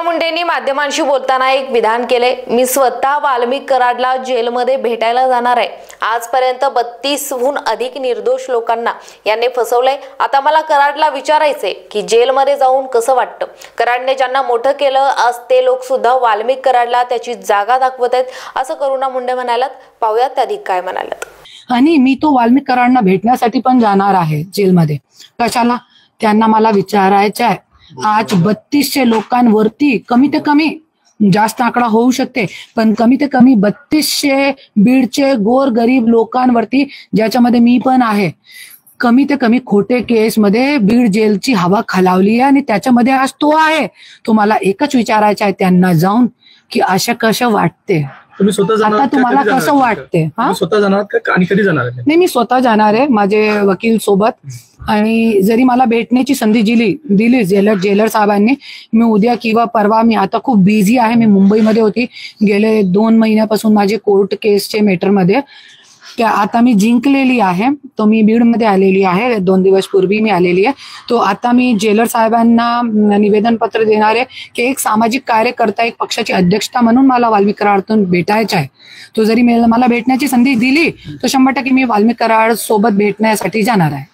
मुंडेंनी माध्यमांशी बोलताना एक विधान केले। मी स्वतः वाल्मिक कराडला जेलमध्ये भेटायला जाणार आहे। आजपर्यंत 32हून अधिक निर्दोष लोकांना यांनी फसवलंय। आता मला कराडला विचारायचंय की जेलमध्ये जाऊन कसं वाटतं। कराडने ज्यांना मोठं केलं आज ते लोक सुद्धा वाल्मिक कराडला त्याची जागा दाखवत आहेत, असं करुणा मुंडे म्हणाल्यात। पाहूयात अधिक काय म्हणाल्यात। आणि मी तो वाल्मिक कराडना भेटण्यासाठी पण जाणार आहे जेलमध्ये। कशाला? त्यांना मला विचारायचं आहे, आज 3200 लोकांवरती कमीत कमी, जास्त आकडा होऊ शकते पण कमीत कमी 3200 बीडचे गोर गरीब लोकांवरती, ज्याच्यामध्ये मी पण आहे, कमीत कमी खोटे केस मध्ये बीड जेलची हवा खालावली आहे आणि त्याच्यामध्ये आज तो आहे। तो मला एकच विचारायचं आहे त्यांना जाऊन की अशा कसं वाटते, तुम्ही स्वतः जाणार, आता तुम्हाला कसं वाटते? स्वतः जाणार का आणि कधी जाणार? नाही, मी स्वतः जाणार आहे माझे वकील सोबत। आणि जरी मला भेटण्याची संधी दिली जेलर साहेबांनी, मी उद्या किंवा परवा, मी आता खूप बिझी आहे, मी मुंबईमध्ये होती गेले 2 महिन्यापासून माझे कोर्ट केसचे मॅटरमध्ये, त्या आता मी जिंकलेली आहे, तो मी बीडमध्ये आलेली आहे, 2 दिवस पूर्वी मी आलेली आहे। तो आता मी जेलर साहेबांना निवेदन पत्र देणार आहे की एक सामाजिक कार्यकर्ता, एक पक्षाची अध्यक्षता म्हणून मला वाल्मिक कराडतून भेटायचं आहे। तो जरी मला भेटण्याची संधी दिली तर 100% मी वाल्मिक कराड सोबत भेटण्यासाठी जाणार आहे।